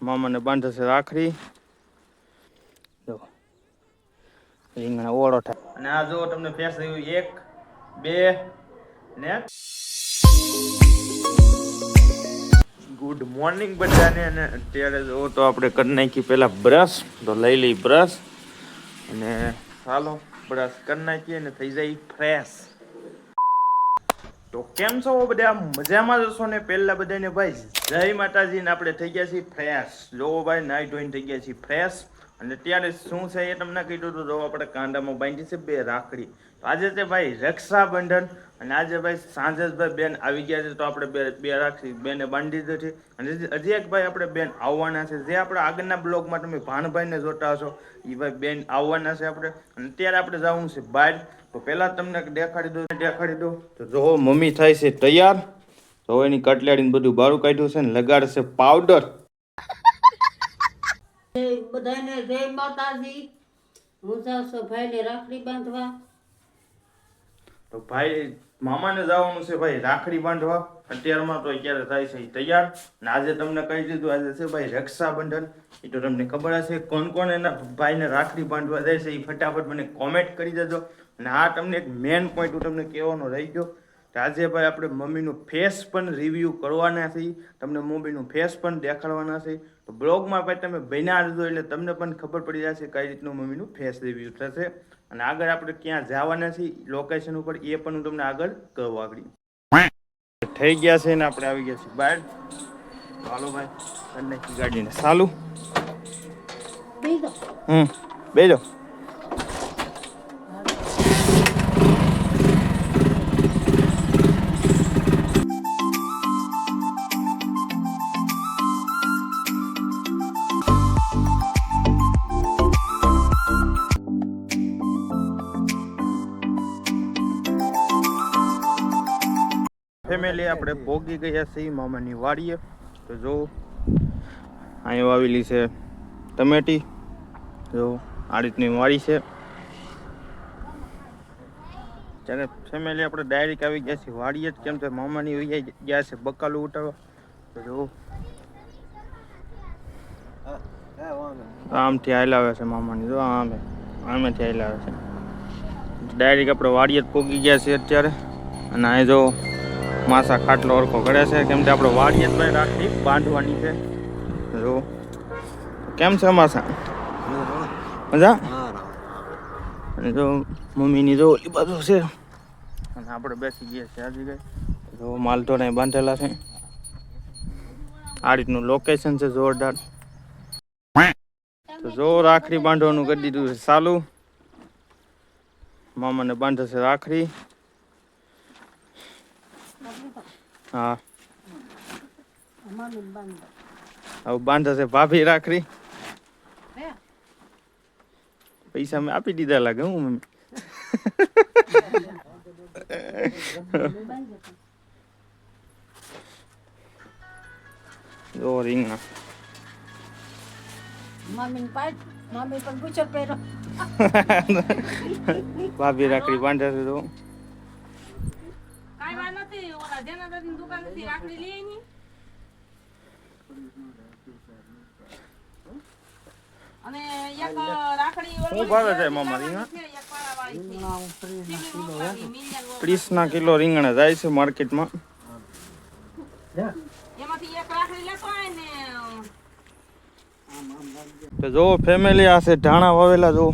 મામાને બાંધે છે રાખડી. જો રીંગણા ઓળો થાય. અને આ જો તમને ફેસ થયું 1 2 ને ગુડ મોર્નિંગ બધાને. અને અત્યારે જો તો આપણે કરી નાખી પેલા બ્રશ. તો લઈ લઈ બ્રશ અને ચાલો બ્રશ કરી નાખીએ અને થઈ જાય ફ્રેશ. તો કેમ છો બધા? મજામાં જશો ને? પહેલા બધાને ભાઈ જય માતાજી ને આપણે થઈ ગયા છીએ ફ્રેશ. જો ભાઈ નાઈ ધોઈને થઈ ગયા છીએ ફ્રેશ. અને ત્યારે શું છે એ તમને કીધું હતું. જો આપણે કાંડામાં બાંધી છે 2 રાખડી. તો આજે છે ભાઈ રક્ષાબંધન. અને આજે ભાઈ સાંજે ભાઈ બેન આવી ગયા છે. તો આપણે બે રાખડી બેને બાંધી દીધી છે. અને હજી એક ભાઈ આપણે બેન આવવાના છે. જે આપણે આગળના બ્લોગમાં તમે ભાણભાઈને જોતા હશો એ ભાઈ બેન આવવાના છે આપણે. અને અત્યારે આપણે જવાનું છે બહાર. તો પહેલા તમને દેખાડી દો. તો જો મમ્મી થાય છે તૈયાર. તો એની કટલેડીને બધું બારું કાઢ્યું છે ને લગાડશે પાવડર. બધાને જય માતાજી. હું જાઉં છું ભાઈને રાખડી બાંધવા. તો ભાઈ મામાને જવાનું છે ભાઈ રાખડી બાંધવા. અત્યારમાં તો અત્યારે થાય છે તૈયાર. ને આજે તમને કહી દીધું આજે છે ભાઈ રક્ષાબંધન. એ તો તમને ખબર હશે. કોણ કોણ એના ભાઈને રાખડી બાંધવા જાય છે એ ફટાફટ મને કોમેન્ટ કરી દેજો. અને આ તમને એક મેન પોઈન્ટ હું તમને કહેવાનો રહી ગયો. આજે ભાઈ આપણે મમ્મીનું ફેસ પણ રિવ્યૂ કરવાના છે. તમને મમ્મીનું ફેસ પણ દેખાડવાના છે. તો બ્લોગમાં ભાઈ તમે બન્યા રહેજો એટલે તમને પણ ખબર પડી જશે કઈ રીતનું મમ્મીનું ફેસ રિવ્યૂ થશે. અને આગળ આપણે ક્યાં જવાના છીએ લોકેશન ઉપર એ પણ હું તમને આગળ કહું. આગળ થઈ ગયા છે ને આપણે આવી ગયા છીએ બહાર. ચાલો ભાઈ અને ગાડીને ચાલુ. બેજો. ફેમિલી આપણે પોગી ગયા છીએ મામાની વાડીએ. તો જો અહીં વાવેલી છે ટમેટી. જો આ રીતની વાડી છે. ત્યારે ફેમિલી આપણે ડાયરેક્ટ આવી ગયા છીએ વાડીએ જ. કેમ કે મામાની વહી ગયા છે બકાલું ઉતારવા. તો જો આમથી હાલાવે છે મામાની. જો આમેથી હાલાવે છે. ડાયરેક્ટ આપણે વાડીએ જ પોગી ગયા છીએ અત્યારે. અને અહીં જો માસા ખાટલો ઓરખો કરે છે. કેમ કે આપણે વાડીએ જ ભાઈ રાખડી બાંધવાની છે. જો કેમ છે માસા? મજા? અને જો મમ્મીની જો ઓલી બાજુ છે. અને આપણે બેસી ગયા છે આજે ગઈ. જો માલઢોર બાંધેલા છે. આ રીતનું લોકેશન છે જોરદાર. તો જો રાખડી બાંધવાનું કરી દીધું છે ચાલુ. મામાને બાંધે છે રાખડી. હા હવે બાંધે છે ભાભી રાખડી. પૈસા મેં આપી દીધા લાગે. હું મમ્મી જો રીંગણા ભાભી રાખડી બાંધે છે. તો શું ભાવે છે મામા રીંગણા? 30 કિલો રીંગણા જાય છે માર્કેટમાં. તો જો ફેમિલી આ છે ધાણા વાવેલા. જો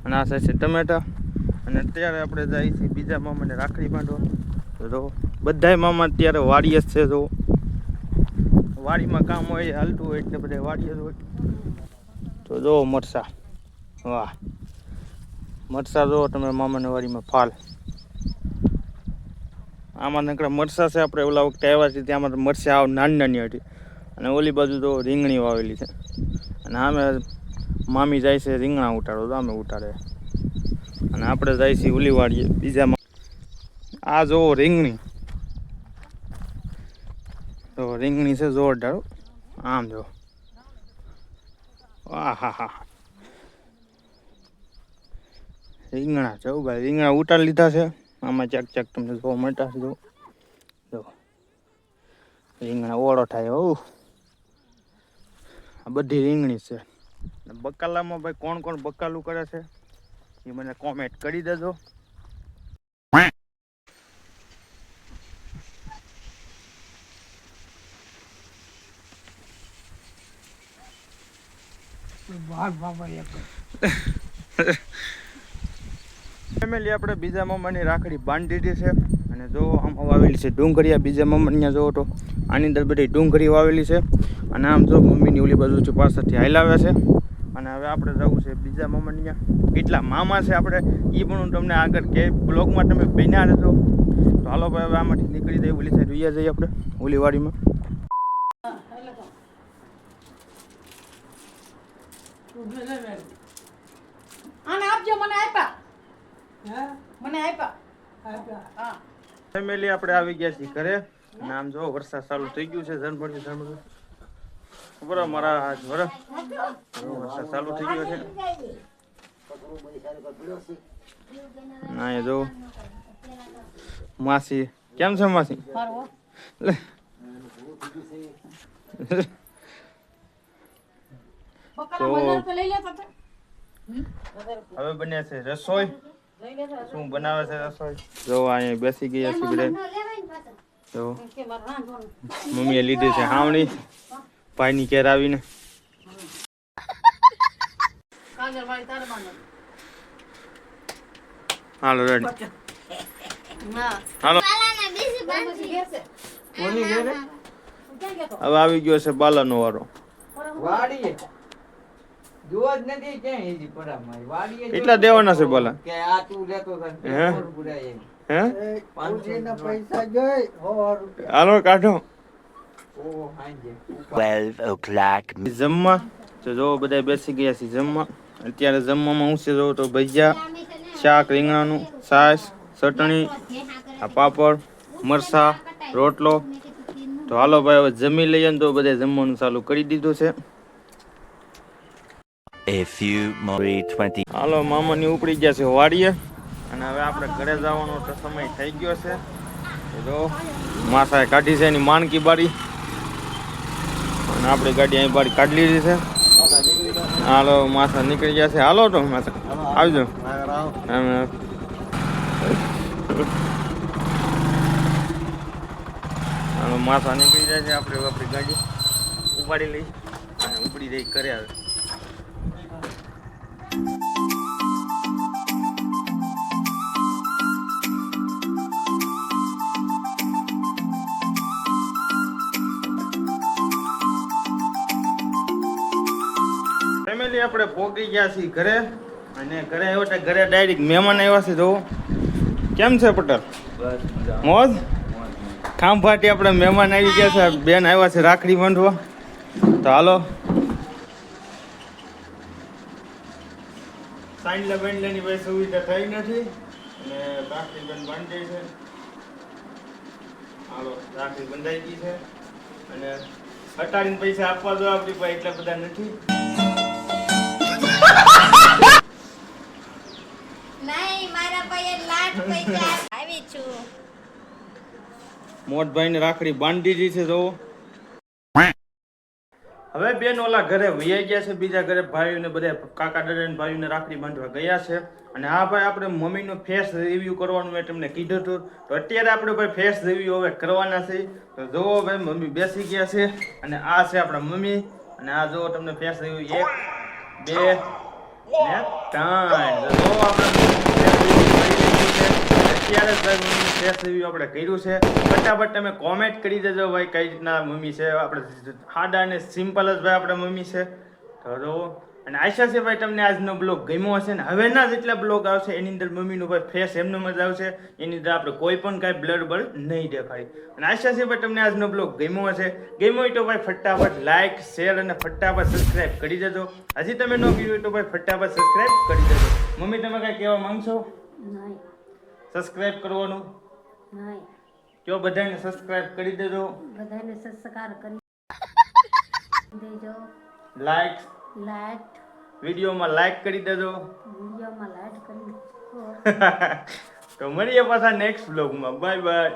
અને આ છે ટમેટા. અને અત્યારે આપણે જાય છીએ બીજા મામાને રાખડી બાંધવા. તો જો બધાય મામા અત્યારે વાડીએ જ છે. જો વાડીમાં કામ હોય હાલતું હોય એટલે બધા વાડીએ જ હોય. તો જો મરસા. વાહ મરસા જો તમે મામાની વાડીમાં ફાલ. આમાં નકરા મરસા છે. આપણે ઓલા વખતે આવ્યા છીએ ત્યાં મરસા આવ નાની નાની હતી. અને ઓલી બાજુ તો રીંગણી વાવેલી છે. અને આમે મામી જાય છે રીંગણા ઉતારો. તો આમે ઉતારે. અને આપણે જાય છીએ ઓલી વાડીએ બીજામાં. આ જો રીંગણી. તો રીંગણી છે જોરદાર. આમ જો હા હા હા રીંગણા છે ભાઈ. રીંગણા ઉતારી લીધા છે. આમાં ચાક ચાક તમને જોવા મળતા છે. જો રીંગણા ઓળો થાય. આ બધી રીંગણી છે. બકાલામાં ભાઈ કોણ કોણ બકાલું કરે છે એ મને કોમેન્ટ કરી દેજો. ફેમિલી આપણે બીજા મમ્માની રાખડી બાંધી દીધી છે અને જો આમ વાવેલી છે ડુંગળીયા. બીજા મમ્માની અહીંયા જોવો તો આની અંદર બધી ડુંગળી વાવેલી છે અને આમ જો મમ્મીની ઓલી બાજુ પાછળથી હાલાવે છે. અને હવે આપણે જવું છે બીજા મમ્માની અહીંયા. કેટલા મામા છે આપણે એ પણ હું તમને આગળ કે બ્લોગમાં તમે બન્યા રહેજો. તો હાલો ભાઈ હવે આમાંથી નીકળી જાય ઓલી સાઈડ જઈએ આપણે ઓલી વાડીમાં. આને આપજો, મને આપ્યા. મને આપ્યા. હા. ફેમિલી આપણે આવી ગયા છીએ ઘરે અને આમ જો વરસાદ ચાલુ થઈ ગયું છે. ઝરમર બરાબર મારા હાથ બરાબર વરસાદ ચાલુ થઈ ગયો છે. ના એ જો માસી કેમ છે માસી? તો હવે બને છે રસોઈ. શું બનાવે છે રસોઈ? જો અહીંયા બેસી ગયા છે બધા. તો મમ્મીએ લીધી છે હાવણી ભાઈની ઘેર આવીને. હાલો રેડી. હાલો હવે આવી ગયો છે બાલાનો વારો. વાડીએ જોવા જ નથી ક્યાં ઈજી પડા મારી વાડીએ કેટલા દેવાના છે બાલા? કે આ તું લેતો તને હે? કોણ પુરાય એમ હે 500 ના પૈસા જોઈ 100 રૂપિયા હાલો કાઢો. ઓ હાંજે 12 o'clock. જમવા તો જો બધા બેસી ગયા છે જમવા. અત્યારે જમવામાં હું છે જો તો ભજીયા, શાક, રીંગણાનું, છાશ, ચટણી, આ પાપડ, મરસા, રોટલો. તો હાલો ભાઈ હવે જમી લઈએ ને તો બધા જમવાનું ચાલુ કરી દીધું છે. A few more 20. હાલો મામાની ઉપડી ગયા છે વાડીએ અને હવે આપણે ઘરે જવાનો તો સમય થઈ ગયો છે. તો જો માસાએ કાઢી છે એની માનકી બારી અને આપણી ગાડી અહીં બારી કાઢી લીધી છે. હાલો માસા નીકળી ગયા છે. હાલો તો માસા આવજો. હાલો માસા નીકળી જાય છે. આપણે આપણી ગાડી ઉપાડી લઈ અને ઉપડી જઈ ઘરે આવે. ફેમિલી આપણે પહોંચી ગયા છીએ ઘરે અને ઘરે આવ્યો એટલે ઘરે ડાયરેક્ટ મહેમાન આવ્યા છે. જો કેમ છે પટેલ? મોજ ખાંભાટી આપણે મહેમાન આવી ગયા છે. બેન આવ્યા છે રાખડી બાંધવા. તો હાલો સાંડલા બાંડલાની ભાઈ સુવિધા થઈ નથી અને રાખડી બેન બાંધી છે. હાલો રાખડી બંધાઈ ગઈ છે અને અટાડીને પૈસા આપવા દો આપણી પાસે એટલા બધા નથી. નહીં મારા પાસે લાખ પૈસા આવી છું. મોટભાઈને રાખડી બાંધી દીધી છે. જો હવે બેન ઓલા ઘરે વૈયા ગયા છે. બીજા ઘરે ભાઈઓને બધા કાકા દાદા ને ભાઈઓને રાખડી બાંધવા ગયા છે. અને હા ભાઈ આપણે મમ્મીનો ફેસ રિવ્યુ કરવાનું મેં તમને કીધું હતું. તો અત્યારે આપણે ભાઈ ફેસ રિવ્યુ હવે કરવાના છે. તો જુઓ ભાઈ મમ્મી બેસી ગયા છે અને આ છે આપણા મમ્મી. અને આ જુઓ તમને ફેસ રિવ્યુ 1 2 ને 3. તો આપણે અત્યારે જ મમ્મી ફેસ રિવ્યુ આપણે કર્યું છે. ફટાફટ તમે કોમેન્ટ કરી દેજો ભાઈ કઈ રીતના મમ્મી છે. આપણે સાદા અને સિમ્પલ જ ભાઈ આપણે મમ્મી છે. તો જો અને આશા છે ભાઈ તમને આજનો બ્લોગ ગમ્યો હશે ને હવેના જેટલા બ્લોગ આવશે એની અંદર મમ્મીનું ભાઈ ફેસ એમનો જ આવશે. એની અંદર આપણે કોઈ પણ કાંઈ બ્લડ બળ નહીં દેખાડી. અને આશા છે ભાઈ તમને આજનો બ્લોગ ગમ્યો હશે. ગમ્યો હોય તો ભાઈ ફટાફટ લાઈક શેર અને ફટાફટ સબસ્ક્રાઈબ કરી દેજો. હજી તમે ન કર્યું હોય તો ભાઈ ફટાફટ સબસ્ક્રાઈબ કરી દેજો. મમ્મી તમે કાંઈ કહેવા માંગશો? નહીં સબસ્ક્રાઇબ કરવાનું નહીં કયો બધાને સબસ્ક્રાઇબ કરી દેજો. બધાને સબસ્ક્રાઇબ કરી દેજો. લાઈક વિડીયોમાં લાઈક કરી દેજો. વિડીયોમાં લાઈક કરી તો મળીએ પાછા નેક્સ્ટ બ્લોગમાં. Bye bye.